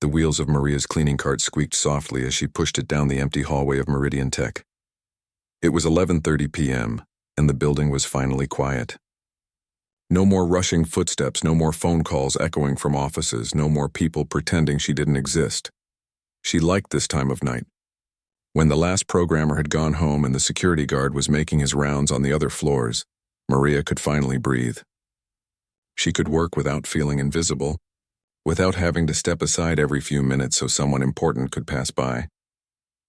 The wheels of Maria's cleaning cart squeaked softly as she pushed it down the empty hallway of Meridian Tech. It was 11:30 p.m., and the building was finally quiet. No more rushing footsteps, no more phone calls echoing from offices, no more people pretending she didn't exist. She liked this time of night. When the last programmer had gone home and the security guard was making his rounds on the other floors, Maria could finally breathe. She could work without feeling invisible, without having to step aside every few minutes so someone important could pass by.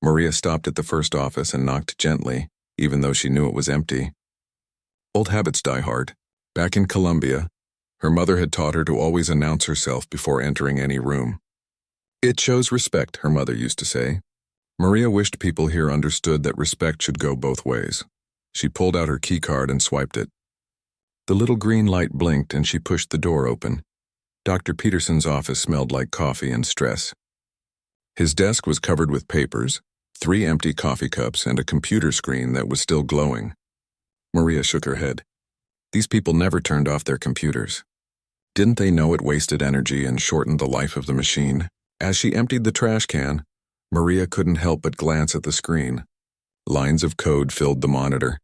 Maria stopped at the first office and knocked gently, even though she knew it was empty. Old habits die hard. Back in Colombia, her mother had taught her to always announce herself before entering any room. It shows respect, her mother used to say. Maria wished people here understood that respect should go both ways. She pulled out her key card and swiped it. The little green light blinked and she pushed the door open. Dr. Peterson's office smelled like coffee and stress. His desk was covered with papers, 3 empty coffee cups, and a computer screen that was still glowing. Maria shook her head. These people never turned off their computers. Didn't they know it wasted energy and shortened the life of the machine? As she emptied the trash can, Maria couldn't help but glance at the screen. Lines of code filled the monitor,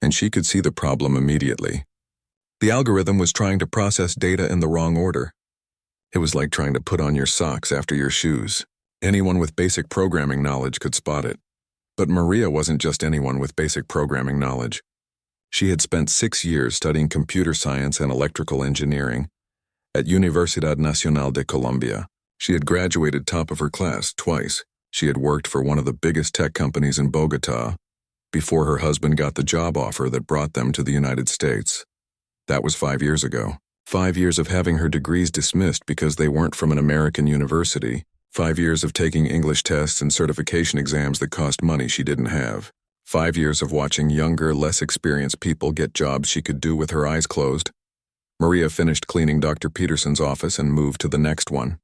and she could see the problem immediately. The algorithm was trying to process data in the wrong order. It was like trying to put on your socks after your shoes. Anyone with basic programming knowledge could spot it. But Maria wasn't just anyone with basic programming knowledge. She had spent 6 years studying computer science and electrical engineering at Universidad Nacional de Colombia. She had graduated top of her class twice. She had worked for one of the biggest tech companies in Bogota before her husband got the job offer that brought them to the United States. That was 5 years ago. 5 years of having her degrees dismissed because they weren't from an American university. 5 years of taking English tests and certification exams that cost money she didn't have. 5 years of watching younger, less experienced people get jobs she could do with her eyes closed. Maria finished cleaning Dr. Peterson's office and moved to the next one.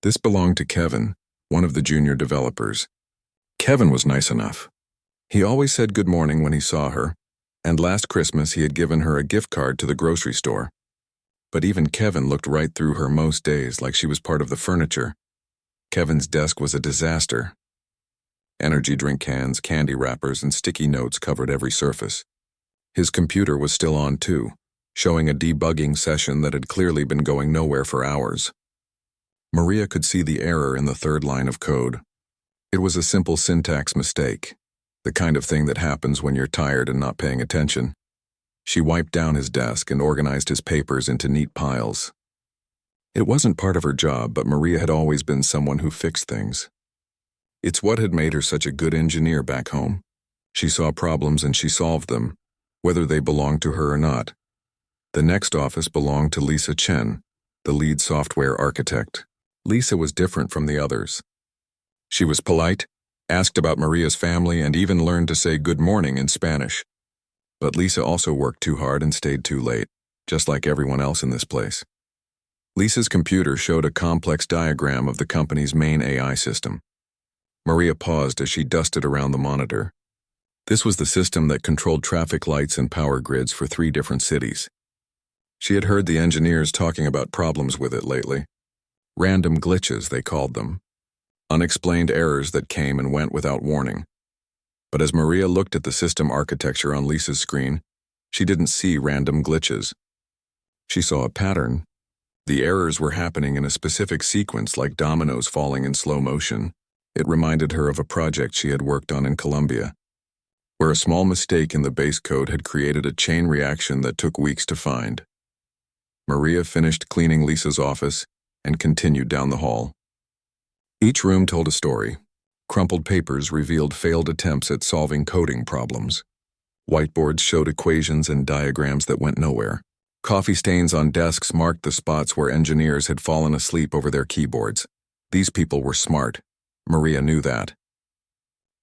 This belonged to Kevin, one of the junior developers. Kevin was nice enough. He always said good morning when he saw her, and last Christmas he had given her a gift card to the grocery store. But even Kevin looked right through her most days like she was part of the furniture. Kevin's desk was a disaster. Energy drink cans, candy wrappers, and sticky notes covered every surface. His computer was still on too, showing a debugging session that had clearly been going nowhere for hours. Maria could see the error in the 3rd line of code. It was a simple syntax mistake, the kind of thing that happens when you're tired and not paying attention. She wiped down his desk and organized his papers into neat piles. It wasn't part of her job, but Maria had always been someone who fixed things. It's what had made her such a good engineer back home. She saw problems and she solved them, whether they belonged to her or not. The next office belonged to Lisa Chen, the lead software architect. Lisa was different from the others. She was polite, asked about Maria's family, and even learned to say good morning in Spanish. But Lisa also worked too hard and stayed too late, just like everyone else in this place. Lisa's computer showed a complex diagram of the company's main AI system. Maria paused as she dusted around the monitor. This was the system that controlled traffic lights and power grids for 3 different cities. She had heard the engineers talking about problems with it lately. Random glitches, they called them. Unexplained errors that came and went without warning. But as Maria looked at the system architecture on Lisa's screen, she didn't see random glitches. She saw a pattern. The errors were happening in a specific sequence, like dominoes falling in slow motion. It reminded her of a project she had worked on in Colombia, where a small mistake in the base code had created a chain reaction that took weeks to find. Maria finished cleaning Lisa's office and continued down the hall. Each room told a story. Crumpled papers revealed failed attempts at solving coding problems. Whiteboards showed equations and diagrams that went nowhere. Coffee stains on desks marked the spots where engineers had fallen asleep over their keyboards. These people were smart. Maria knew that.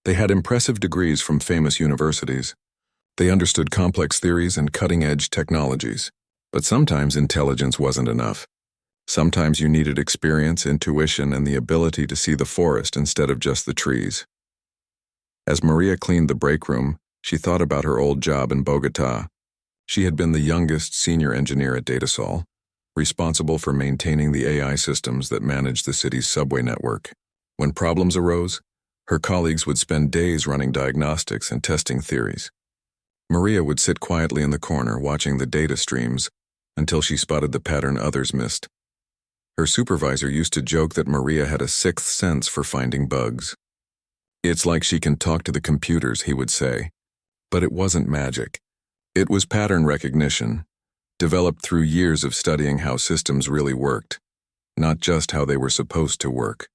They had impressive degrees from famous universities. They understood complex theories and cutting-edge technologies. But sometimes intelligence wasn't enough. Sometimes you needed experience, intuition, and the ability to see the forest instead of just the trees. As Maria cleaned the break room, she thought about her old job in Bogota. She had been the youngest senior engineer at Datasol, responsible for maintaining the AI systems that managed the city's subway network. When problems arose, her colleagues would spend days running diagnostics and testing theories. Maria would sit quietly in the corner watching the data streams until she spotted the pattern others missed. Her supervisor used to joke that Maria had a sixth sense for finding bugs. "It's like she can talk to the computers," he would say. But it wasn't magic. It was pattern recognition, developed through years of studying how systems really worked, not just how they were supposed to work.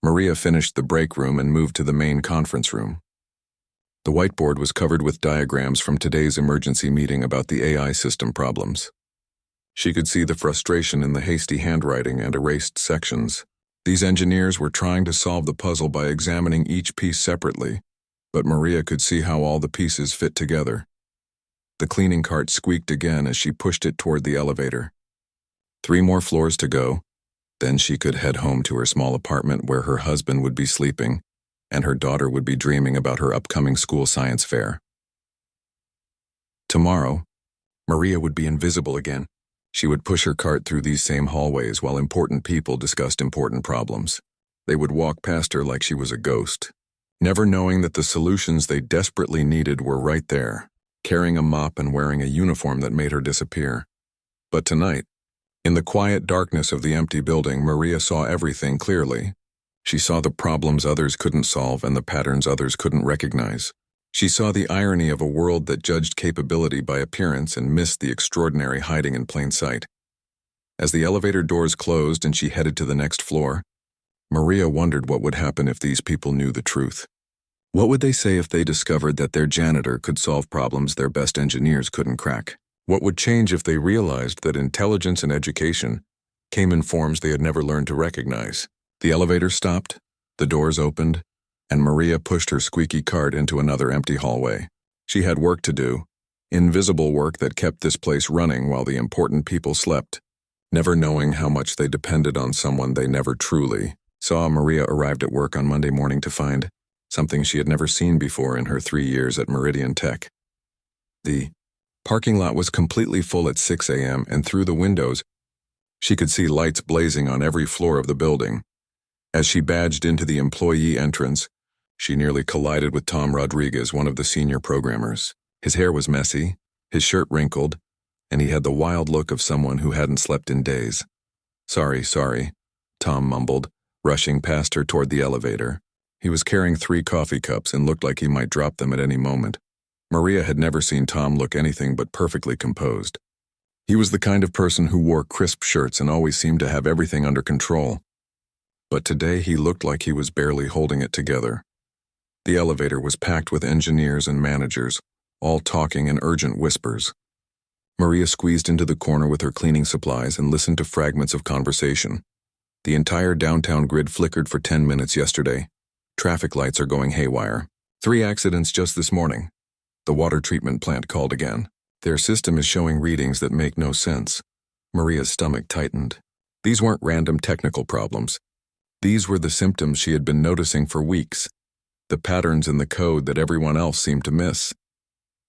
Maria finished the break room and moved to the main conference room. The whiteboard was covered with diagrams from today's emergency meeting about the AI system problems. She could see the frustration in the hasty handwriting and erased sections. These engineers were trying to solve the puzzle by examining each piece separately, but Maria could see how all the pieces fit together. The cleaning cart squeaked again as she pushed it toward the elevator. 3 more floors to go, then she could head home to her small apartment where her husband would be sleeping and her daughter would be dreaming about her upcoming school science fair. Tomorrow, Maria would be invisible again. She would push her cart through these same hallways while important people discussed important problems. They would walk past her like she was a ghost, never knowing that the solutions they desperately needed were right there, carrying a mop and wearing a uniform that made her disappear. But tonight, in the quiet darkness of the empty building, Maria saw everything clearly. She saw the problems others couldn't solve and the patterns others couldn't recognize. She saw the irony of a world that judged capability by appearance and missed the extraordinary hiding in plain sight. As the elevator doors closed and she headed to the next floor, Maria wondered what would happen if these people knew the truth. What would they say if they discovered that their janitor could solve problems their best engineers couldn't crack? What would change if they realized that intelligence and education came in forms they had never learned to recognize? The elevator stopped, the doors opened, and Maria pushed her squeaky cart into another empty hallway. She had work to do, invisible work that kept this place running while the important people slept, never knowing how much they depended on someone they never truly saw. Maria arrived at work on Monday morning to find something she had never seen before in her 3 years at Meridian Tech. The parking lot was completely full at 6 a.m., and through the windows, she could see lights blazing on every floor of the building. As she badged into the employee entrance, she nearly collided with Tom Rodriguez, one of the senior programmers. His hair was messy, his shirt wrinkled, and he had the wild look of someone who hadn't slept in days. Sorry, Tom mumbled, rushing past her toward the elevator. He was carrying 3 coffee cups and looked like he might drop them at any moment. Maria had never seen Tom look anything but perfectly composed. He was the kind of person who wore crisp shirts and always seemed to have everything under control. But today he looked like he was barely holding it together. The elevator was packed with engineers and managers, all talking in urgent whispers. Maria squeezed into the corner with her cleaning supplies and listened to fragments of conversation. The entire downtown grid flickered for 10 minutes yesterday. Traffic lights are going haywire. 3 accidents just this morning. The water treatment plant called again. Their system is showing readings that make no sense. Maria's stomach tightened. These weren't random technical problems. These were the symptoms she had been noticing for weeks, the patterns in the code that everyone else seemed to miss.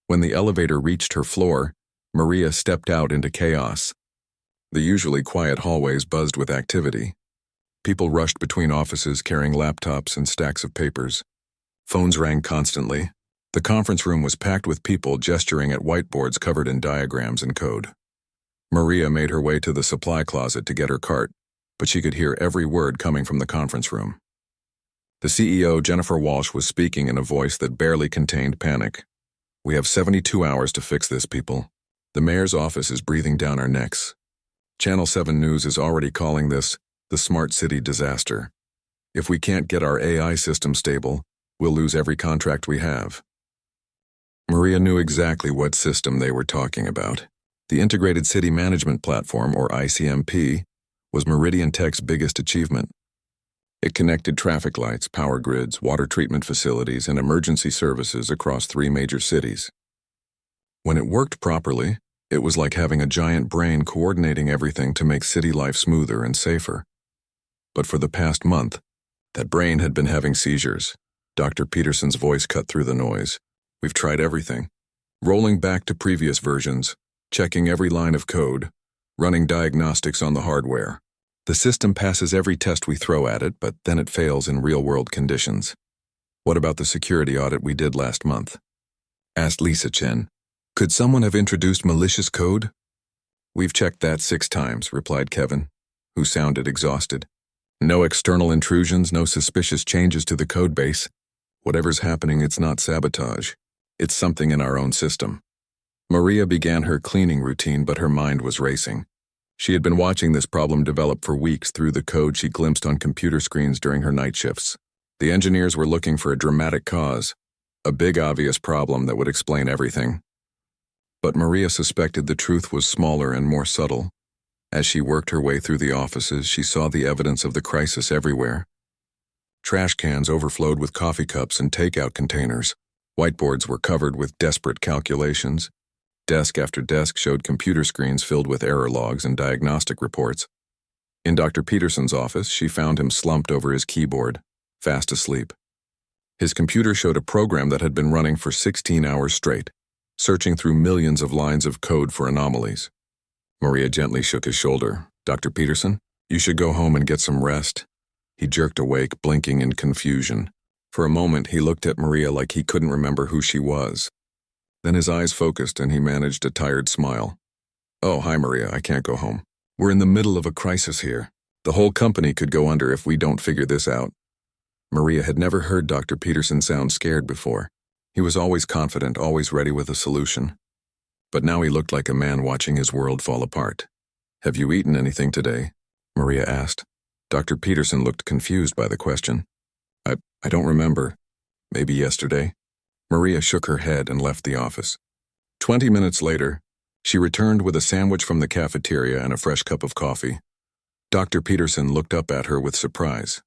When the elevator reached her floor, Maria stepped out into chaos. The usually quiet hallways buzzed with activity. People rushed between offices carrying laptops and stacks of papers. Phones rang constantly. The conference room was packed with people gesturing at whiteboards covered in diagrams and code. Maria made her way to the supply closet to get her cart, but she could hear every word coming from the conference room. The CEO, Jennifer Walsh, was speaking in a voice that barely contained panic. "We have 72 hours to fix this, people. The mayor's office is breathing down our necks. Channel 7 News is already calling this the smart city disaster. If we can't get our AI system stable, we'll lose every contract we have." Maria knew exactly what system they were talking about. The Integrated City Management Platform, or ICMP, was Meridian Tech's biggest achievement. It connected traffic lights, power grids, water treatment facilities, and emergency services across 3 major cities. When it worked properly, it was like having a giant brain coordinating everything to make city life smoother and safer. But for the past month, that brain had been having seizures. Dr. Peterson's voice cut through the noise. "We've tried everything. Rolling back to previous versions, checking every line of code, running diagnostics on the hardware. The system passes every test we throw at it, but then it fails in real-world conditions. What about the security audit we did last month? Asked Lisa Chen. Could someone have introduced malicious code? We've checked that 6 times, replied Kevin, who sounded exhausted. No external intrusions, no suspicious changes to the code base. Whatever's happening, it's not sabotage. It's something in our own system. Maria began her cleaning routine, but her mind was racing. She had been watching this problem develop for weeks through the code she glimpsed on computer screens during her night shifts. The engineers were looking for a dramatic cause, a big obvious problem that would explain everything. But Maria suspected the truth was smaller and more subtle. As she worked her way through the offices, she saw the evidence of the crisis everywhere. Trash cans overflowed with coffee cups and takeout containers. Whiteboards were covered with desperate calculations. Desk after desk showed computer screens filled with error logs and diagnostic reports. In Dr. Peterson's office, she found him slumped over his keyboard, fast asleep. His computer showed a program that had been running for 16 hours straight, searching through millions of lines of code for anomalies. Maria gently shook his shoulder. Dr. Peterson, you should go home and get some rest. He jerked awake, blinking in confusion. For a moment, he looked at Maria like he couldn't remember who she was. Then his eyes focused and he managed a tired smile. Oh, hi, Maria, I can't go home. We're in the middle of a crisis here. The whole company could go under if we don't figure this out. Maria had never heard Dr. Peterson sound scared before. He was always confident, always ready with a solution. But now he looked like a man watching his world fall apart. Have you eaten anything today? Maria asked. Dr. Peterson looked confused by the question. I don't remember. Maybe yesterday? Maria shook her head and left the office. 20 minutes later, she returned with a sandwich from the cafeteria and a fresh cup of coffee. Dr. Peterson looked up at her with surprise.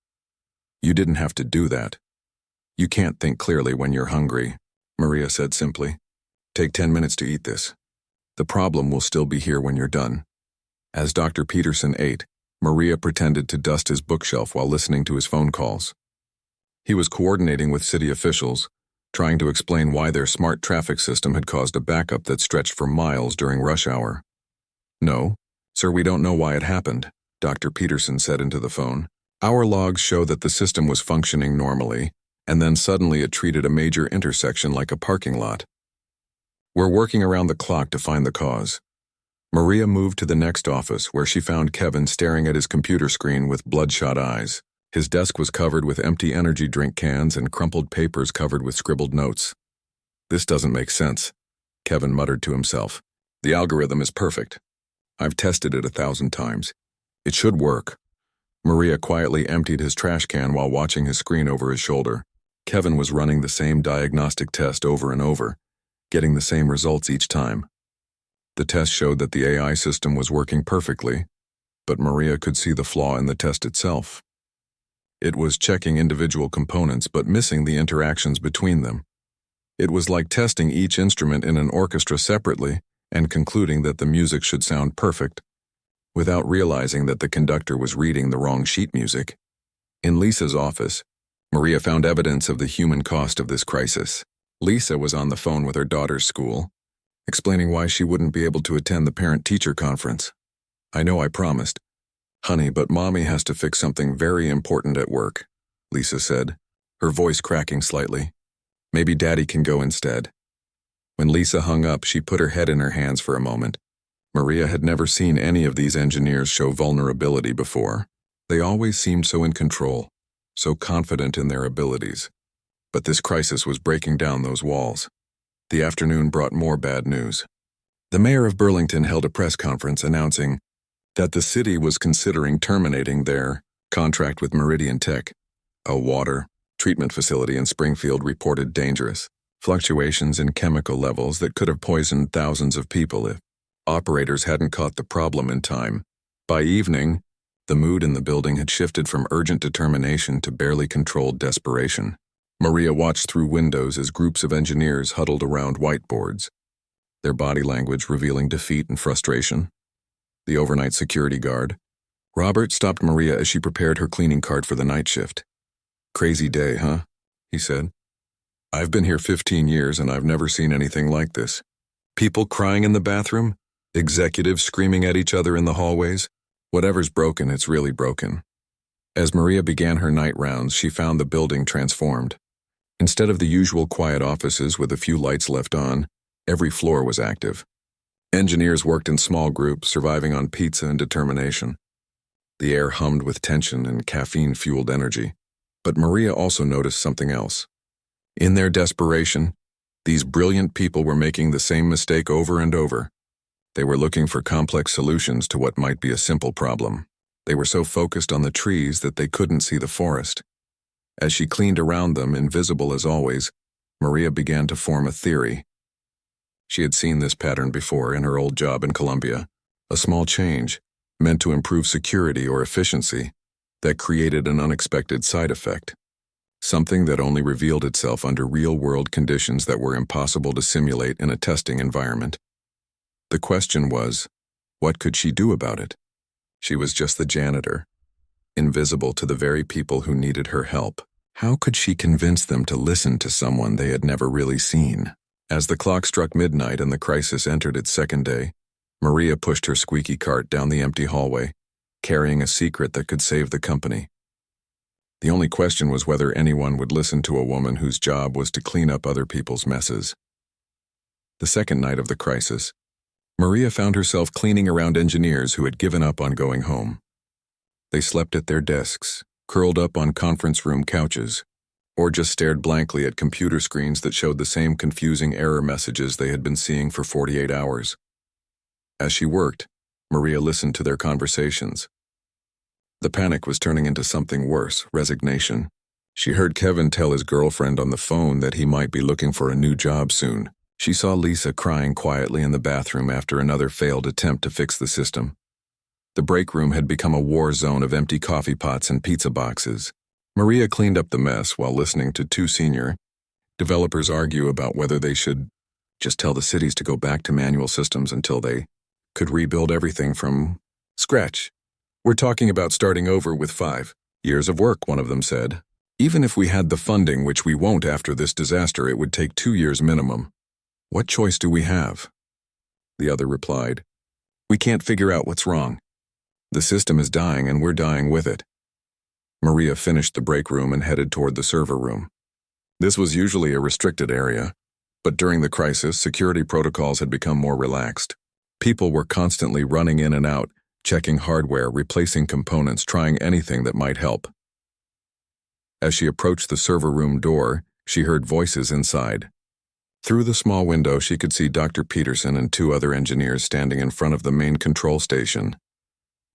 You didn't have to do that. You can't think clearly when you're hungry, Maria said simply. Take 10 minutes to eat this. The problem will still be here when you're done. As Dr. Peterson ate, Maria pretended to dust his bookshelf while listening to his phone calls. He was coordinating with city officials, trying to explain why their smart traffic system had caused a backup that stretched for miles during rush hour. No, sir, we don't know why it happened, Dr. Peterson said into the phone. Our logs show that the system was functioning normally, and then suddenly it treated a major intersection like a parking lot. We're working around the clock to find the cause. Maria moved to the next office where she found Kevin staring at his computer screen with bloodshot eyes. His desk was covered with empty energy drink cans and crumpled papers covered with scribbled notes. This doesn't make sense, Kevin muttered to himself. The algorithm is perfect. I've tested it 1,000 times. It should work. Maria quietly emptied his trash can while watching his screen over his shoulder. Kevin was running the same diagnostic test over and over, getting the same results each time. The test showed that the AI system was working perfectly, but Maria could see the flaw in the test itself. It was checking individual components but missing the interactions between them. It was like testing each instrument in an orchestra separately and concluding that the music should sound perfect, without realizing that the conductor was reading the wrong sheet music. In Lisa's office, Maria found evidence of the human cost of this crisis. Lisa was on the phone with her daughter's school, explaining why she wouldn't be able to attend the parent-teacher conference. I know I promised. Honey, but Mommy has to fix something very important at work, Lisa said, her voice cracking slightly. Maybe Daddy can go instead. When Lisa hung up, she put her head in her hands for a moment. Maria had never seen any of these engineers show vulnerability before. They always seemed so in control, so confident in their abilities. But this crisis was breaking down those walls. The afternoon brought more bad news. The mayor of Burlington held a press conference announcing that the city was considering terminating their contract with Meridian Tech. A water treatment facility in Springfield reported dangerous fluctuations in chemical levels that could have poisoned thousands of people if operators hadn't caught the problem in time. By evening, the mood in the building had shifted from urgent determination to barely controlled desperation. Maria watched through windows as groups of engineers huddled around whiteboards, their body language revealing defeat and frustration. The overnight security guard, Robert, stopped Maria as she prepared her cleaning cart for the night shift. Crazy day, huh? He said. I've been here 15 years and I've never seen anything like this. People crying in the bathroom? Executives screaming at each other in the hallways. Whatever's broken, it's really broken. As Maria began her night rounds, she found the building transformed. Instead of the usual quiet offices with a few lights left on, every floor was active. Engineers worked in small groups, surviving on pizza and determination. The air hummed with tension and caffeine-fueled energy. But Maria also noticed something else. In their desperation, these brilliant people were making the same mistake over and over. They were looking for complex solutions to what might be a simple problem. They were so focused on the trees that they couldn't see the forest. As she cleaned around them, invisible as always, Maria began to form a theory. She had seen this pattern before in her old job in Colombia. A small change, meant to improve security or efficiency, that created an unexpected side effect. Something that only revealed itself under real-world conditions that were impossible to simulate in a testing environment. The question was, what could she do about it? She was just the janitor, invisible to the very people who needed her help. How could she convince them to listen to someone they had never really seen? As the clock struck midnight and the crisis entered its second day, Maria pushed her squeaky cart down the empty hallway, carrying a secret that could save the company. The only question was whether anyone would listen to a woman whose job was to clean up other people's messes. The second night of the crisis, Maria found herself cleaning around engineers who had given up on going home. They slept at their desks, curled up on conference room couches, or just stared blankly at computer screens that showed the same confusing error messages they had been seeing for 48 hours. As she worked, Maria listened to their conversations. The panic was turning into something worse, resignation. She heard Kevin tell his girlfriend on the phone that he might be looking for a new job soon. She saw Lisa crying quietly in the bathroom after another failed attempt to fix the system. The break room had become a war zone of empty coffee pots and pizza boxes. Maria cleaned up the mess while listening to two senior developers argue about whether they should just tell the cities to go back to manual systems until they could rebuild everything from scratch. We're talking about starting over with 5 years of work, one of them said. Even if we had the funding, which we won't after this disaster, it would take 2 years minimum. What choice do we have? The other replied, we can't figure out what's wrong. The system is dying and we're dying with it. Maria finished the break room and headed toward the server room. This was usually a restricted area, but during the crisis, security protocols had become more relaxed. People were constantly running in and out, checking hardware, replacing components, trying anything that might help. As she approached the server room door, she heard voices inside. Through the small window, she could see Dr. Peterson and 2 other engineers standing in front of the main control station.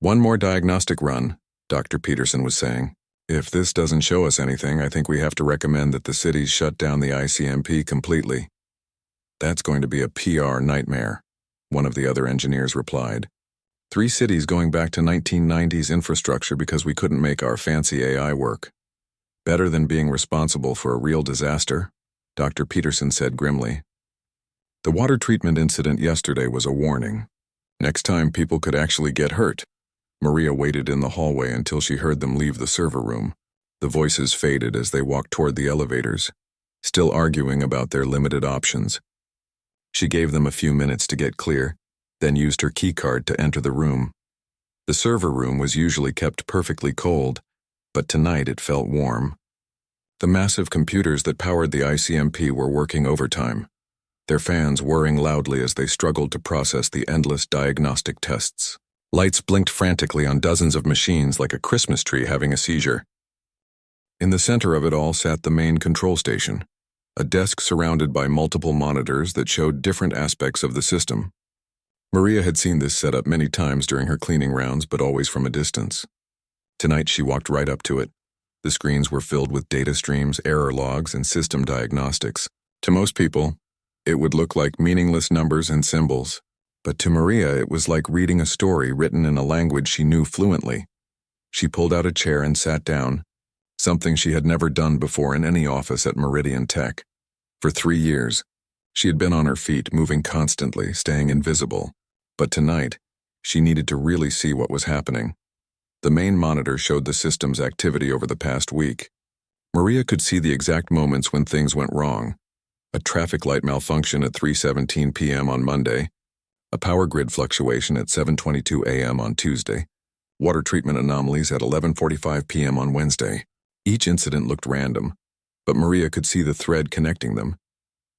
One more diagnostic run, Dr. Peterson was saying. If this doesn't show us anything, I think we have to recommend that the cities shut down the ICMP completely. That's going to be a PR nightmare, one of the other engineers replied. 3 cities going back to 1990s infrastructure because we couldn't make our fancy AI work. Better than being responsible for a real disaster, Dr. Peterson said grimly. The water treatment incident yesterday was a warning. Next time people could actually get hurt. Maria waited in the hallway until she heard them leave the server room. The voices faded as they walked toward the elevators, still arguing about their limited options. She gave them a few minutes to get clear, then used her keycard to enter the room. The server room was usually kept perfectly cold, but tonight it felt warm. The massive computers that powered the ICMP were working overtime, their fans whirring loudly as they struggled to process the endless diagnostic tests. Lights blinked frantically on dozens of machines like a Christmas tree having a seizure. In the center of it all sat the main control station, a desk surrounded by multiple monitors that showed different aspects of the system. Maria had seen this setup many times during her cleaning rounds, but always from a distance. Tonight she walked right up to it. The screens were filled with data streams, error logs, and system diagnostics. To most people, it would look like meaningless numbers and symbols. But to Maria, it was like reading a story written in a language she knew fluently. She pulled out a chair and sat down, something she had never done before in any office at Meridian Tech. For 3 years, she had been on her feet, moving constantly, staying invisible. But tonight, she needed to really see what was happening. The main monitor showed the system's activity over the past week. Maria could see the exact moments when things went wrong. A traffic light malfunction at 3:17 p.m. on Monday, a power grid fluctuation at 7:22 a.m. on Tuesday, water treatment anomalies at 11:45 p.m. on Wednesday. Each incident looked random, but Maria could see the thread connecting them.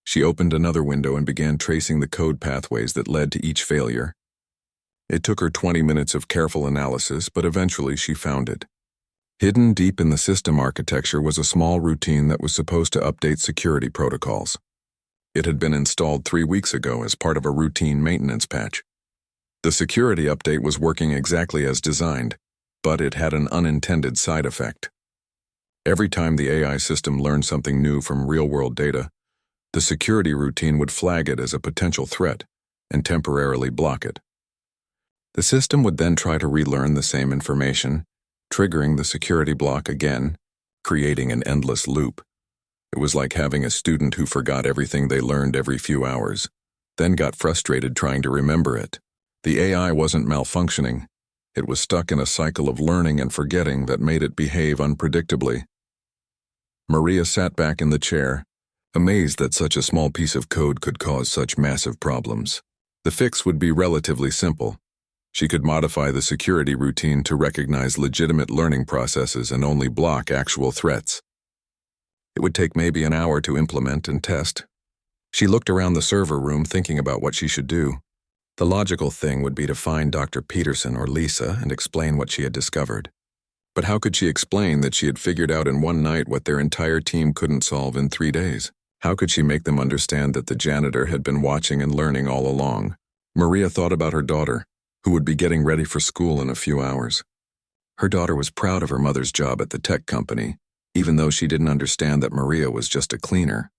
She opened another window and began tracing the code pathways that led to each failure. It took her 20 minutes of careful analysis, but eventually she found it. Hidden deep in the system architecture was a small routine that was supposed to update security protocols. It had been installed 3 weeks ago as part of a routine maintenance patch. The security update was working exactly as designed, but it had an unintended side effect. Every time the AI system learned something new from real-world data, the security routine would flag it as a potential threat and temporarily block it. The system would then try to relearn the same information, triggering the security block again, creating an endless loop. It was like having a student who forgot everything they learned every few hours, then got frustrated trying to remember it. The AI wasn't malfunctioning. It was stuck in a cycle of learning and forgetting that made it behave unpredictably. Maria sat back in the chair, amazed that such a small piece of code could cause such massive problems. The fix would be relatively simple. She could modify the security routine to recognize legitimate learning processes and only block actual threats. It would take maybe an hour to implement and test. She looked around the server room thinking about what she should do. The logical thing would be to find Dr. Peterson or Lisa and explain what she had discovered. But how could she explain that she had figured out in one night what their entire team couldn't solve in 3 days? How could she make them understand that the janitor had been watching and learning all along? Maria thought about her daughter, who would be getting ready for school in a few hours. Her daughter was proud of her mother's job at the tech company, even though she didn't understand that Maria was just a cleaner.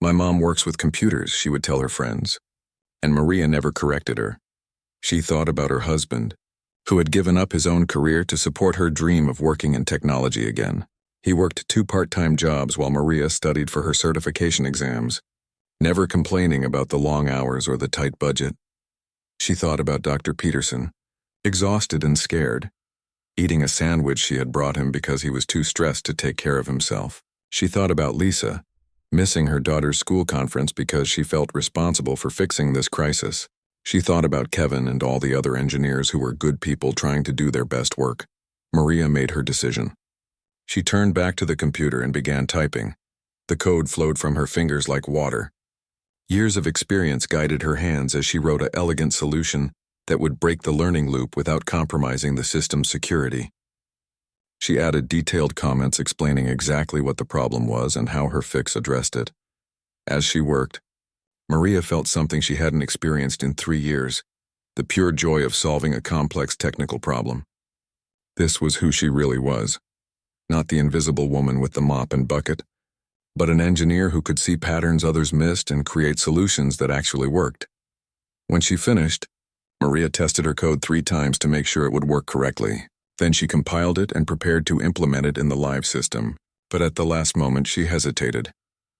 "My mom works with computers," she would tell her friends. And Maria never corrected her. She thought about her husband, who had given up his own career to support her dream of working in technology again. He worked 2 part-time jobs while Maria studied for her certification exams, never complaining about the long hours or the tight budget. She thought about Dr. Peterson, exhausted and scared, eating a sandwich she had brought him because he was too stressed to take care of himself. She thought about Lisa, missing her daughter's school conference because she felt responsible for fixing this crisis. She thought about Kevin and all the other engineers who were good people trying to do their best work. Maria made her decision. She turned back to the computer and began typing. The code flowed from her fingers like water. Years of experience guided her hands as she wrote an elegant solution that would break the learning loop without compromising the system's security. She added detailed comments explaining exactly what the problem was and how her fix addressed it. As she worked, Maria felt something she hadn't experienced in 3 years, the pure joy of solving a complex technical problem. This was who she really was. Not the invisible woman with the mop and bucket, but an engineer who could see patterns others missed and create solutions that actually worked. When she finished, Maria tested her code 3 times to make sure it would work correctly. Then she compiled it and prepared to implement it in the live system. But at the last moment, she hesitated.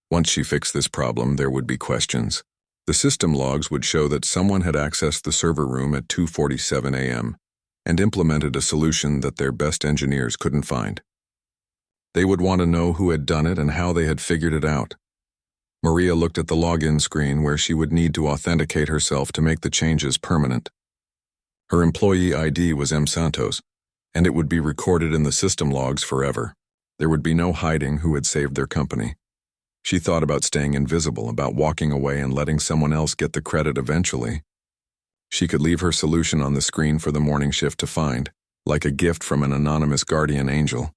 Once she fixed this problem, there would be questions. The system logs would show that someone had accessed the server room at 2:47 a.m. and implemented a solution that their best engineers couldn't find. They would want to know who had done it and how they had figured it out. Maria looked at the login screen where she would need to authenticate herself to make the changes permanent. Her employee ID was M. Santos, and it would be recorded in the system logs forever. There would be no hiding who had saved their company. She thought about staying invisible, about walking away and letting someone else get the credit eventually. She could leave her solution on the screen for the morning shift to find, like a gift from an anonymous guardian angel.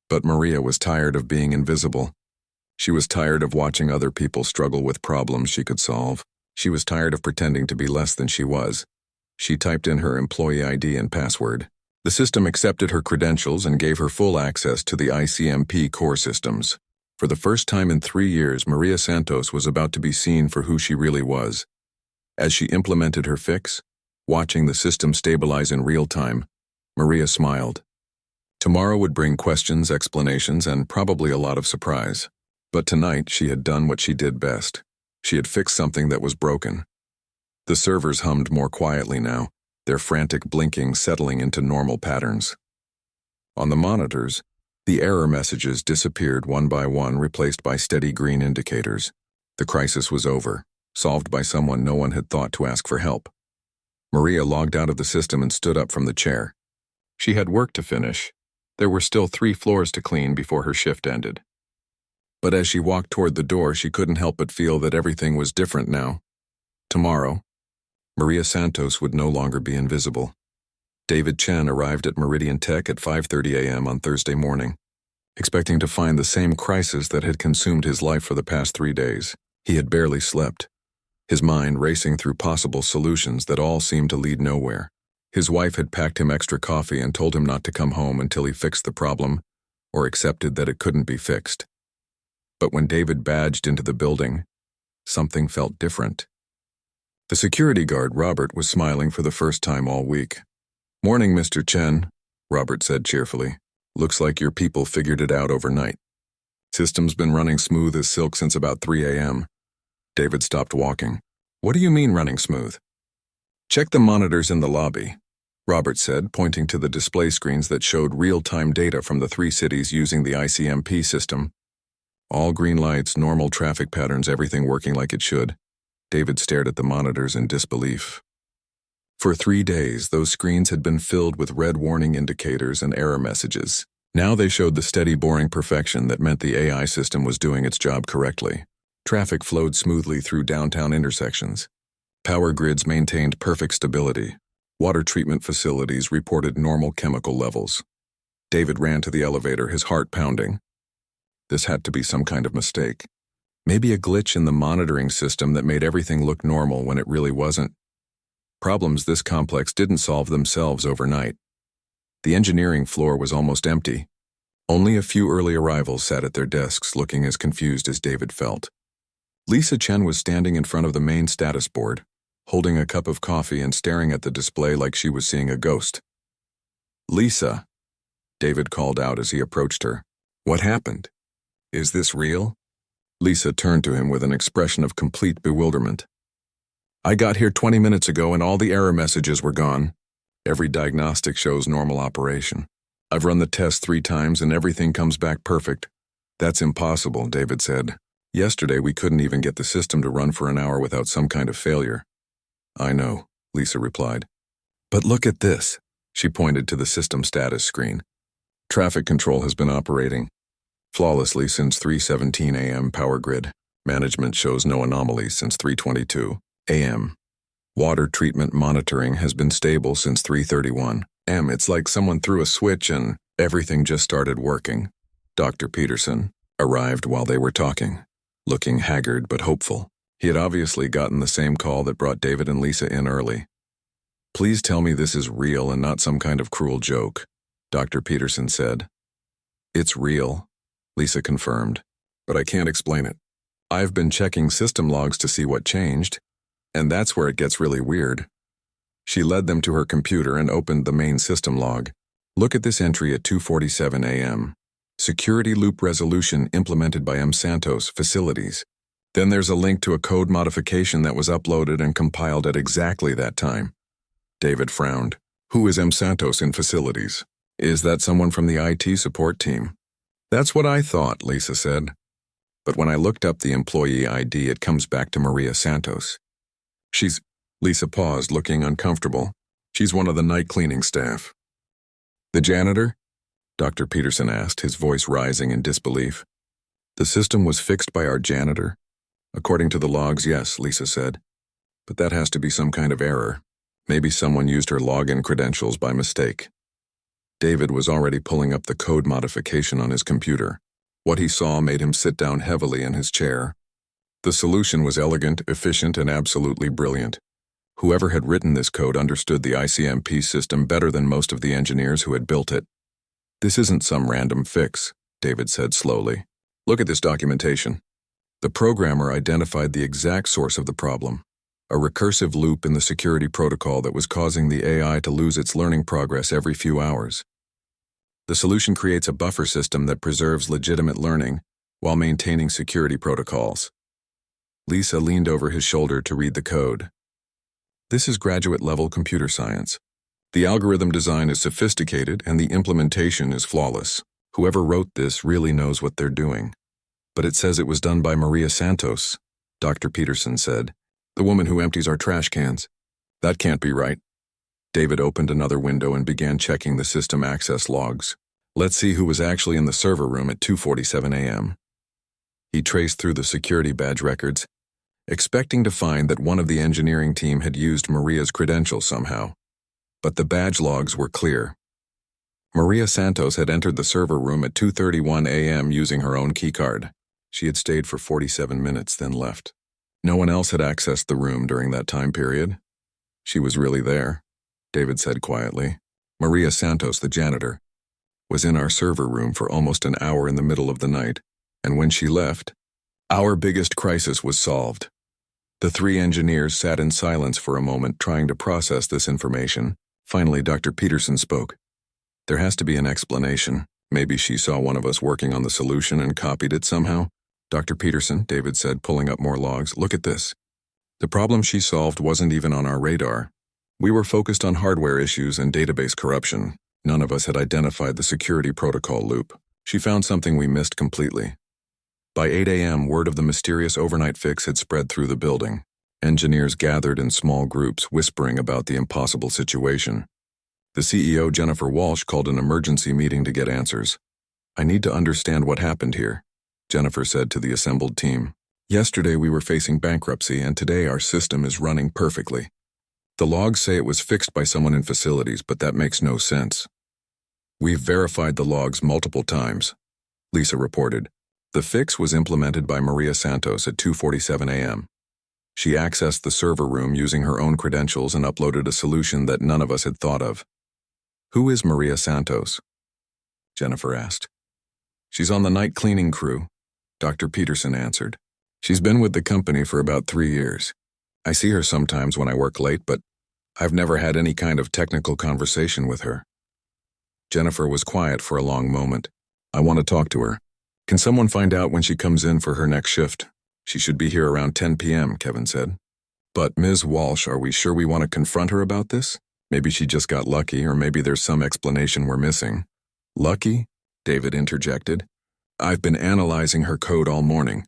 But Maria was tired of being invisible. She was tired of watching other people struggle with problems she could solve. She was tired of pretending to be less than she was. She typed in her employee ID and password. The system accepted her credentials and gave her full access to the ICMP core systems. For the first time in 3 years, Maria Santos was about to be seen for who she really was. As she implemented her fix, watching the system stabilize in real time, Maria smiled. Tomorrow would bring questions, explanations, and probably a lot of surprise. But tonight, she had done what she did best. She had fixed something that was broken. The servers hummed more quietly now, their frantic blinking settling into normal patterns. On the monitors, the error messages disappeared one by one, replaced by steady green indicators. The crisis was over. solved by someone no one had thought to ask for help. Maria logged out of the system and stood up from the chair. She had work to finish. There were still 3 floors to clean before her shift ended. But as she walked toward the door, she couldn't help but feel that everything was different now. Tomorrow, Maria Santos would no longer be invisible. David Chen arrived at Meridian Tech at 5:30 a.m. on Thursday morning, expecting to find the same crisis that had consumed his life for the past 3 days. He had barely slept, his mind racing through possible solutions that all seemed to lead nowhere. His wife had packed him extra coffee and told him not to come home until he fixed the problem or accepted that it couldn't be fixed. But when David badged into the building, something felt different. The security guard, Robert, was smiling for the first time all week. "Morning, Mr. Chen," Robert said cheerfully. "Looks like your people figured it out overnight. System's been running smooth as silk since about 3 a.m. David stopped walking. "What do you mean running smooth?" "Check the monitors in the lobby," Robert said, pointing to the display screens that showed real-time data from the 3 cities using the ICMP system. All green lights, normal traffic patterns, everything working like it should. David stared at the monitors in disbelief. For 3 days, those screens had been filled with red warning indicators and error messages. Now they showed the steady, boring perfection that meant the AI system was doing its job correctly. Traffic flowed smoothly through downtown intersections. Power grids maintained perfect stability. Water treatment facilities reported normal chemical levels. David ran to the elevator, his heart pounding. This had to be some kind of mistake. Maybe a glitch in the monitoring system that made everything look normal when it really wasn't. Problems this complex didn't solve themselves overnight. The engineering floor was almost empty. Only a few early arrivals sat at their desks, looking as confused as David felt. Lisa Chen was standing in front of the main status board, holding a cup of coffee and staring at the display like she was seeing a ghost. "Lisa," David called out as he approached her. "What happened? Is this real?" Lisa turned to him with an expression of complete bewilderment. "I got here 20 minutes ago and all the error messages were gone. Every diagnostic shows normal operation. I've run the test 3 times and everything comes back perfect." "That's impossible," David said. "Yesterday we couldn't even get the system to run for an hour without some kind of failure." "I know," Lisa replied. "But look at this." She pointed to the system status screen. "Traffic control has been operating flawlessly since 3:17 a.m. Power grid. Management shows no anomalies since 3:22 a.m. Water treatment monitoring has been stable since 3:31 a.m. It's like someone threw a switch and everything just started working." Dr. Peterson arrived while they were talking, looking haggard but hopeful. He had obviously gotten the same call that brought David and Lisa in early. "Please tell me this is real and not some kind of cruel joke," Dr. Peterson said. "It's real," Lisa confirmed, "but I can't explain it. I've been checking system logs to see what changed, and that's where it gets really weird." She led them to her computer and opened the main system log. "Look at this entry at 2:47 a.m. Security loop resolution implemented by M. Santos Facilities. Then there's a link to a code modification that was uploaded and compiled at exactly that time." David frowned. "Who is M. Santos in Facilities? Is that someone from the IT support team?" "That's what I thought," Lisa said. "But when I looked up the employee ID, it comes back to Maria Santos. She's..." Lisa paused, looking uncomfortable. "She's one of the night cleaning staff." "The janitor?" Dr. Peterson asked, his voice rising in disbelief. "The system was fixed by our janitor?" "According to the logs, yes," Lisa said. "But that has to be some kind of error. Maybe someone used her login credentials by mistake." David was already pulling up the code modification on his computer. What he saw made him sit down heavily in his chair. The solution was elegant, efficient, and absolutely brilliant. Whoever had written this code understood the ICMP system better than most of the engineers who had built it. "This isn't some random fix," David said slowly. "Look at this documentation." The programmer identified the exact source of the problem, a recursive loop in the security protocol that was causing the AI to lose its learning progress every few hours. The solution creates a buffer system that preserves legitimate learning while maintaining security protocols. Lisa leaned over his shoulder to read the code. "This is graduate-level computer science. The algorithm design is sophisticated and the implementation is flawless. Whoever wrote this really knows what they're doing." "But it says it was done by Maria Santos," Dr. Peterson said. The woman who empties our trash cans. That can't be right. David opened another window and began checking the system access logs. Let's see who was actually in the server room at 2:47 a.m. He traced through the security badge records, expecting to find that one of the engineering team had used Maria's credentials somehow. But the badge logs were clear. Maria Santos had entered the server room at 2:31 a.m. using her own keycard. She had stayed for 47 minutes, then left. No one else had accessed the room during that time period. She was really there, David said quietly. Maria Santos, the janitor, was in our server room for almost an hour in the middle of the night, and when she left, our biggest crisis was solved. The three engineers sat in silence for a moment trying to process this information. Finally, Dr. Peterson spoke. There has to be an explanation. Maybe she saw one of us working on the solution and copied it somehow. Dr. Peterson, David said, pulling up more logs. Look at this. The problem she solved wasn't even on our radar. We were focused on hardware issues and database corruption. None of us had identified the security protocol loop. She found something we missed completely. By 8 a.m., word of the mysterious overnight fix had spread through the building. Engineers gathered in small groups, whispering about the impossible situation. The CEO, Jennifer Walsh, called an emergency meeting to get answers. I need to understand what happened here, Jennifer said to the assembled team. Yesterday we were facing bankruptcy, and today our system is running perfectly. The logs say it was fixed by someone in facilities, but that makes no sense. We've verified the logs multiple times, Lisa reported. The fix was implemented by Maria Santos at 2:47 a.m. She accessed the server room using her own credentials and uploaded a solution that none of us had thought of. Who is Maria Santos? Jennifer asked. She's on the night cleaning crew, Dr. Peterson answered. She's been with the company for about 3 years. I see her sometimes when I work late, but I've never had any kind of technical conversation with her. Jennifer was quiet for a long moment. I want to talk to her. Can someone find out when she comes in for her next shift? She should be here around 10 p.m., Kevin said. But Ms. Walsh, are we sure we want to confront her about this? Maybe she just got lucky, or maybe there's some explanation we're missing. Lucky? David interjected. I've been analyzing her code all morning.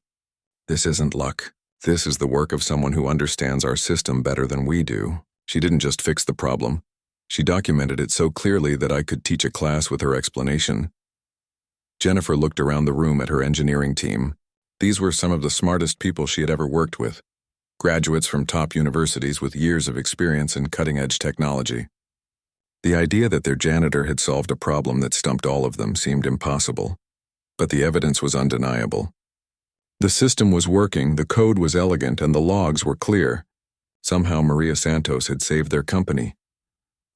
This isn't luck. This is the work of someone who understands our system better than we do. She didn't just fix the problem. She documented it so clearly that I could teach a class with her explanation. Jennifer looked around the room at her engineering team. These were some of the smartest people she had ever worked with. Graduates from top universities with years of experience in cutting-edge technology. The idea that their janitor had solved a problem that stumped all of them seemed impossible. But the evidence was undeniable. The system was working, the code was elegant, and the logs were clear. Somehow Maria Santos had saved their company.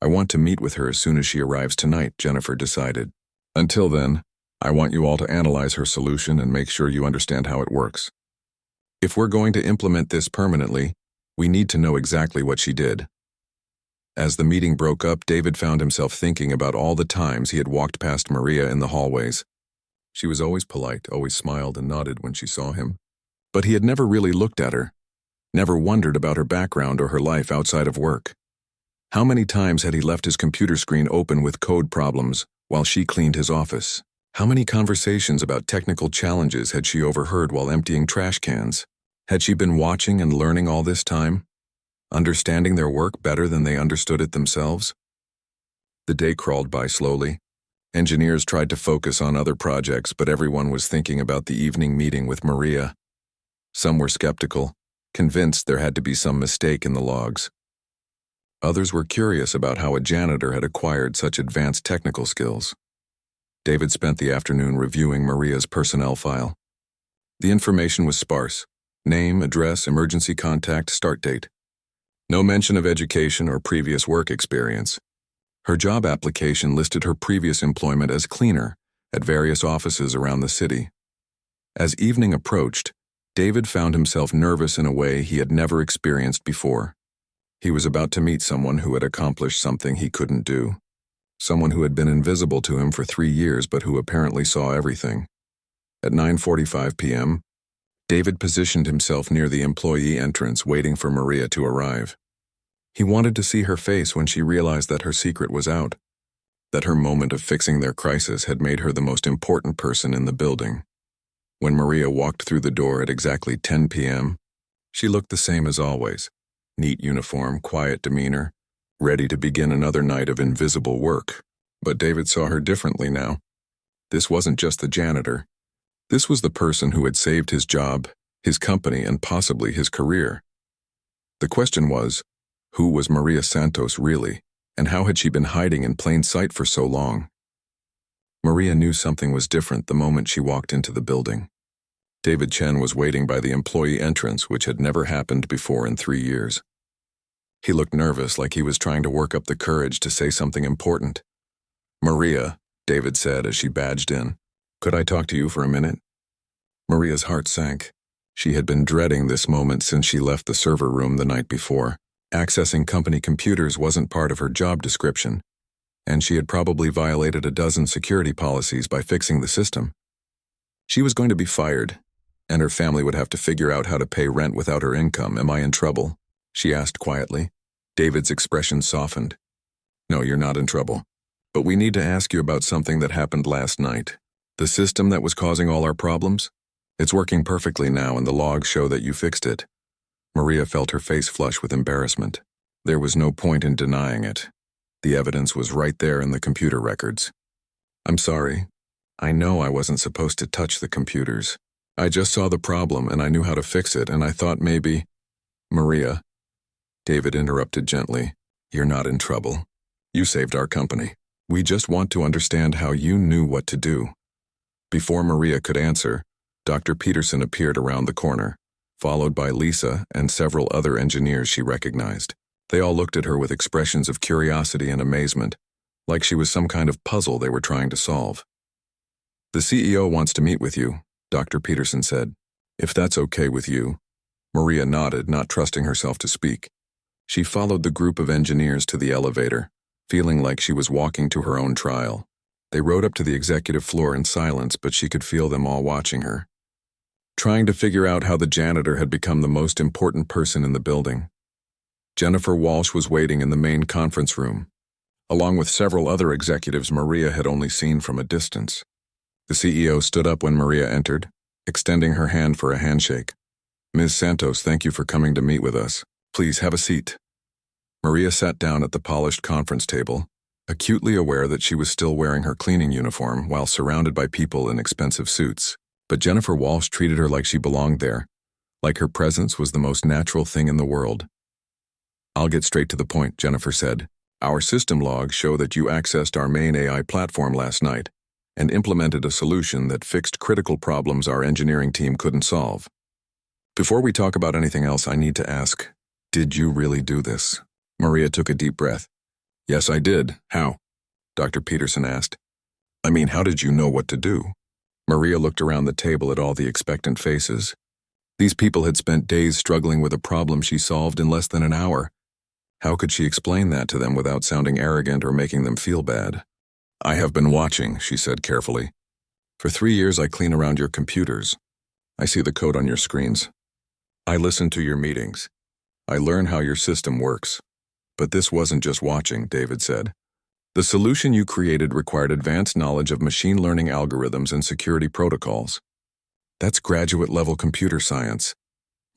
I want to meet with her as soon as she arrives tonight, Jennifer decided. Until then, I want you all to analyze her solution and make sure you understand how it works. If we're going to implement this permanently, we need to know exactly what she did. As the meeting broke up, David found himself thinking about all the times he had walked past Maria in the hallways. She was always polite, always smiled and nodded when she saw him. But he had never really looked at her, never wondered about her background or her life outside of work. How many times had he left his computer screen open with code problems while she cleaned his office? How many conversations about technical challenges had she overheard while emptying trash cans? Had she been watching and learning all this time, understanding their work better than they understood it themselves? The day crawled by slowly. Engineers tried to focus on other projects, but everyone was thinking about the evening meeting with Maria. Some were skeptical, convinced there had to be some mistake in the logs. Others were curious about how a janitor had acquired such advanced technical skills. David spent the afternoon reviewing Maria's personnel file. The information was sparse. Name, address, emergency contact, start date. No mention of education or previous work experience. Her job application listed her previous employment as cleaner at various offices around the city. As evening approached, David found himself nervous in a way he had never experienced before. He was about to meet someone who had accomplished something he couldn't do. Someone who had been invisible to him for 3 years but who apparently saw everything. At 9:45 p.m., David positioned himself near the employee entrance waiting for Maria to arrive. He wanted to see her face when she realized that her secret was out, that her moment of fixing their crisis had made her the most important person in the building. When Maria walked through the door at exactly 10 p.m., She looked the same as always. Neat uniform, quiet demeanor, ready to begin another night of invisible work. But David saw her differently now. This wasn't just the janitor. This was the person who had saved his job, his company, and possibly his career. The question was, who was Maria Santos really, and how had she been hiding in plain sight for so long? Maria knew something was different the moment she walked into the building. David Chen was waiting by the employee entrance, which had never happened before in 3 years. He looked nervous, like he was trying to work up the courage to say something important. "Maria," David said as she badged in, "could I talk to you for a minute?" Maria's heart sank. She had been dreading this moment since she left the server room the night before. Accessing company computers wasn't part of her job description, and she had probably violated a dozen security policies by fixing the system. She was going to be fired, and her family would have to figure out how to pay rent without her income. "Am I in trouble?" she asked quietly. David's expression softened. "No, you're not in trouble. But we need to ask you about something that happened last night. The system that was causing all our problems? It's working perfectly now, and the logs show that you fixed it." Maria felt her face flush with embarrassment. There was no point in denying it. The evidence was right there in the computer records. "I'm sorry. I know I wasn't supposed to touch the computers. I just saw the problem and I knew how to fix it, and I thought maybe—" "Maria," David interrupted gently, "you're not in trouble. You saved our company. We just want to understand how you knew what to do." Before Maria could answer, Dr. Peterson appeared around the corner, followed by Lisa and several other engineers she recognized. They all looked at her with expressions of curiosity and amazement, like she was some kind of puzzle they were trying to solve. "The CEO wants to meet with you," Dr. Peterson said. "If that's okay with you." Maria nodded, not trusting herself to speak. She followed the group of engineers to the elevator, feeling like she was walking to her own trial. They rode up to the executive floor in silence, but she could feel them all watching her, trying to figure out how the janitor had become the most important person in the building. Jennifer Walsh was waiting in the main conference room, along with several other executives Maria had only seen from a distance. The CEO stood up when Maria entered, extending her hand for a handshake. "Ms. Santos, thank you for coming to meet with us. Please have a seat." Maria sat down at the polished conference table, acutely aware that she was still wearing her cleaning uniform while surrounded by people in expensive suits. But Jennifer Walsh treated her like she belonged there, like her presence was the most natural thing in the world. "I'll get straight to the point," Jennifer said. "Our system logs show that you accessed our main AI platform last night and implemented a solution that fixed critical problems our engineering team couldn't solve. Before we talk about anything else, I need to ask, did you really do this?" Maria took a deep breath. "Yes, I did. How?" Dr. Peterson asked. "I mean, how did you know what to do?" Maria looked around the table at all the expectant faces. These people had spent days struggling with a problem she solved in less than an hour. How could she explain that to them without sounding arrogant or making them feel bad? "I have been watching," she said carefully. "For 3 years I clean around your computers. I see the code on your screens. I listen to your meetings. I learn how your system works. But this wasn't just watching," David said. "The solution you created required advanced knowledge of machine learning algorithms and security protocols. That's graduate-level computer science."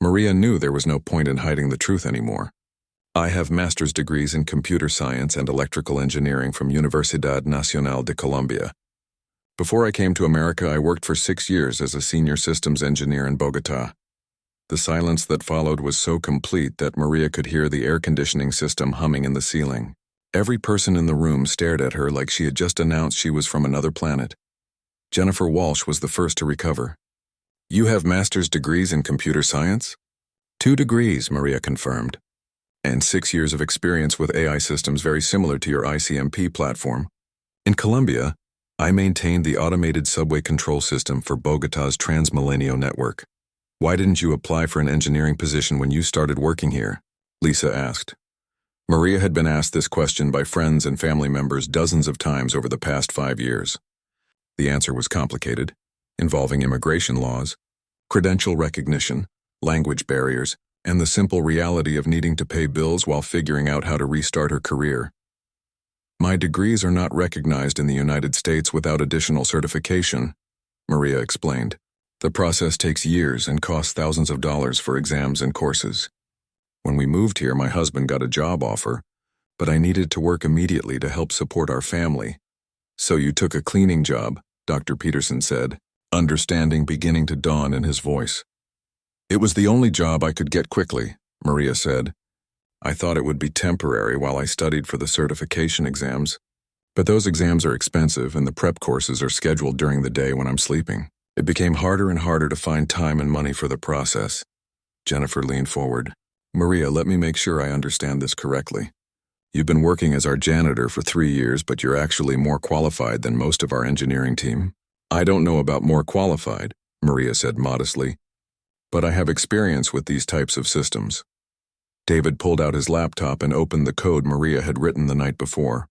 Maria knew there was no point in hiding the truth anymore. "I have master's degrees in computer science and electrical engineering from Universidad Nacional de Colombia. Before I came to America, I worked for 6 years as a senior systems engineer in Bogotá." The silence that followed was so complete that Maria could hear the air conditioning system humming in the ceiling. Every person in the room stared at her like she had just announced she was from another planet. Jennifer Walsh was the first to recover. "You have master's degrees in computer science?" "2 degrees, Maria confirmed. "And 6 years of experience with AI systems very similar to your ICMP platform. In Colombia, I maintained the automated subway control system for Bogotá's Transmilenio network." "Why didn't you apply for an engineering position when you started working here?" Lisa asked. Maria had been asked this question by friends and family members dozens of times over the past 5 years. The answer was complicated, involving immigration laws, credential recognition, language barriers, and the simple reality of needing to pay bills while figuring out how to restart her career. "My degrees are not recognized in the United States without additional certification," Maria explained. The process takes years and costs thousands of dollars for exams and courses. When we moved here, my husband got a job offer, but I needed to work immediately to help support our family. So you took a cleaning job, Dr. Peterson said, understanding beginning to dawn in his voice. It was the only job I could get quickly, Maria said. I thought it would be temporary while I studied for the certification exams, but those exams are expensive and the prep courses are scheduled during the day when I'm sleeping. It became harder and harder to find time and money for the process. Jennifer leaned forward. Maria, let me make sure I understand this correctly. You've been working as our janitor for 3 years, but you're actually more qualified than most of our engineering team. I don't know about more qualified, Maria said modestly, but I have experience with these types of systems. David pulled out his laptop and opened the code Maria had written the night before.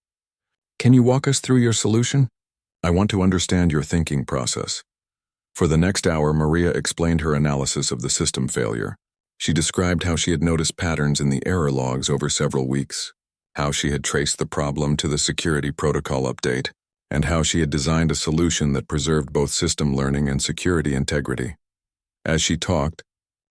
Can you walk us through your solution? I want to understand your thinking process. For the next hour, Maria explained her analysis of the system failure. She described how she had noticed patterns in the error logs over several weeks, how she had traced the problem to the security protocol update, and how she had designed a solution that preserved both system learning and security integrity. As she talked,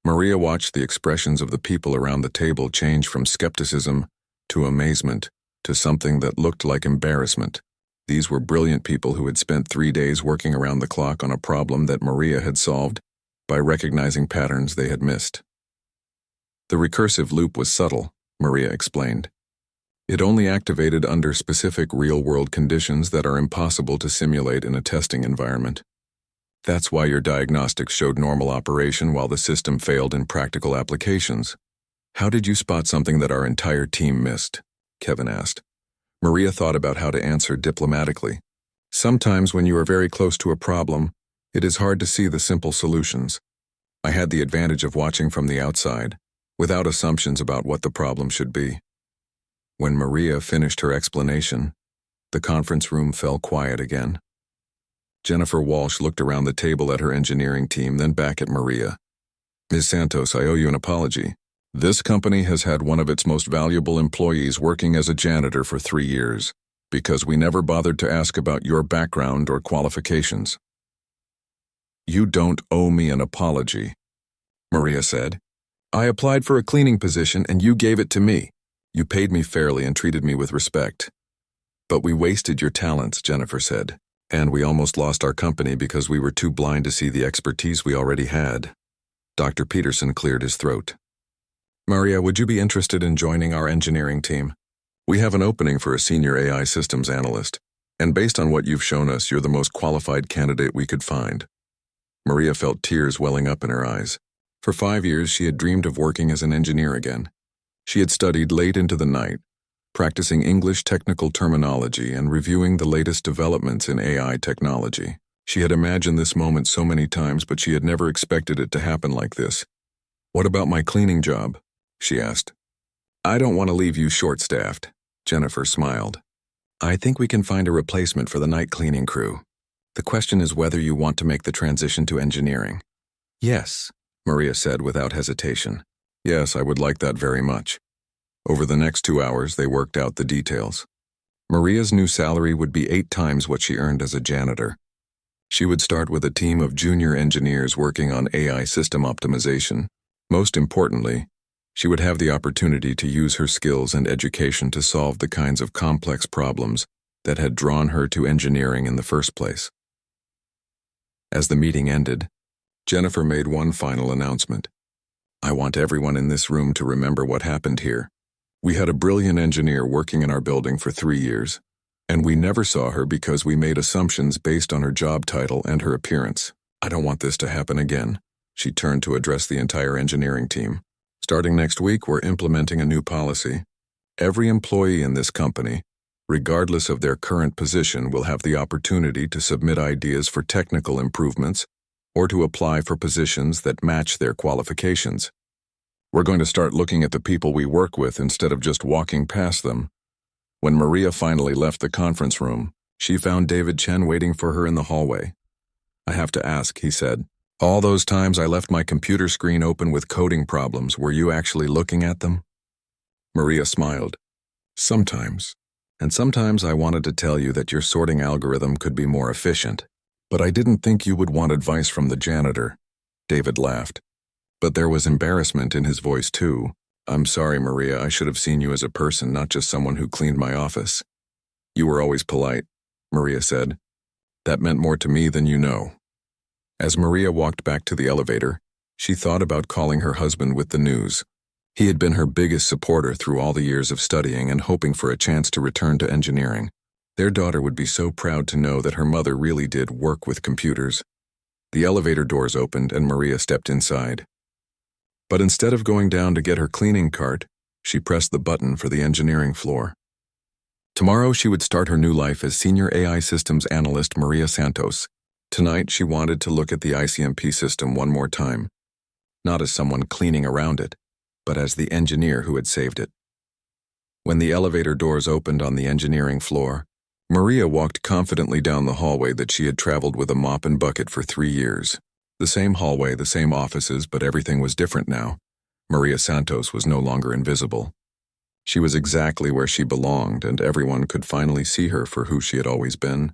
Maria watched the expressions of the people around the table change from skepticism to amazement to something that looked like embarrassment. These were brilliant people who had spent 3 days working around the clock on a problem that Maria had solved by recognizing patterns they had missed. The recursive loop was subtle, Maria explained. It only activated under specific real-world conditions that are impossible to simulate in a testing environment. That's why your diagnostics showed normal operation while the system failed in practical applications. How did you spot something that our entire team missed? Kevin asked. Maria thought about how to answer diplomatically. Sometimes when you are very close to a problem, it is hard to see the simple solutions. I had the advantage of watching from the outside, without assumptions about what the problem should be. When Maria finished her explanation, the conference room fell quiet again. Jennifer Walsh looked around the table at her engineering team, then back at Maria. Ms. Santos, I owe you an apology. This company has had one of its most valuable employees working as a janitor for 3 years, because we never bothered to ask about your background or qualifications. You don't owe me an apology, Maria said. I applied for a cleaning position and you gave it to me. You paid me fairly and treated me with respect. But we wasted your talents, Jennifer said, and we almost lost our company because we were too blind to see the expertise we already had. Dr. Peterson cleared his throat. Maria, would you be interested in joining our engineering team? We have an opening for a senior AI systems analyst, and based on what you've shown us, you're the most qualified candidate we could find. Maria felt tears welling up in her eyes. For 5 years, she had dreamed of working as an engineer again. She had studied late into the night, practicing English technical terminology and reviewing the latest developments in AI technology. She had imagined this moment so many times, but she had never expected it to happen like this. What about my cleaning job? She asked. I don't want to leave you short-staffed, Jennifer smiled. I think we can find a replacement for the night cleaning crew. The question is whether you want to make the transition to engineering. Yes, Maria said without hesitation. Yes, I would like that very much. Over the next 2 hours, they worked out the details. Maria's new salary would be 8 times what she earned as a janitor. She would start with a team of junior engineers working on AI system optimization. Most importantly, she would have the opportunity to use her skills and education to solve the kinds of complex problems that had drawn her to engineering in the first place. As the meeting ended, Jennifer made one final announcement. I want everyone in this room to remember what happened here. We had a brilliant engineer working in our building for 3 years, and we never saw her because we made assumptions based on her job title and her appearance. I don't want this to happen again. She turned to address the entire engineering team. Starting next week, we're implementing a new policy. Every employee in this company, regardless of their current position, will have the opportunity to submit ideas for technical improvements or to apply for positions that match their qualifications. We're going to start looking at the people we work with instead of just walking past them. When Maria finally left the conference room, she found David Chen waiting for her in the hallway. I have to ask, he said. All those times I left my computer screen open with coding problems, were you actually looking at them? Maria smiled. Sometimes. And sometimes I wanted to tell you that your sorting algorithm could be more efficient. But I didn't think you would want advice from the janitor. David laughed. But there was embarrassment in his voice too. I'm sorry, Maria, I should have seen you as a person, not just someone who cleaned my office. You were always polite, Maria said. That meant more to me than you know. As Maria walked back to the elevator, she thought about calling her husband with the news. He had been her biggest supporter through all the years of studying and hoping for a chance to return to engineering. Their daughter would be so proud to know that her mother really did work with computers. The elevator doors opened and Maria stepped inside. But instead of going down to get her cleaning cart, she pressed the button for the engineering floor. Tomorrow she would start her new life as Senior AI Systems Analyst Maria Santos. Tonight she wanted to look at the ICMP system one more time, not as someone cleaning around it, but as the engineer who had saved it. When the elevator doors opened on the engineering floor, Maria walked confidently down the hallway that she had traveled with a mop and bucket for 3 years. The same hallway, the same offices, but everything was different now. Maria Santos was no longer invisible. She was exactly where she belonged, and everyone could finally see her for who she had always been.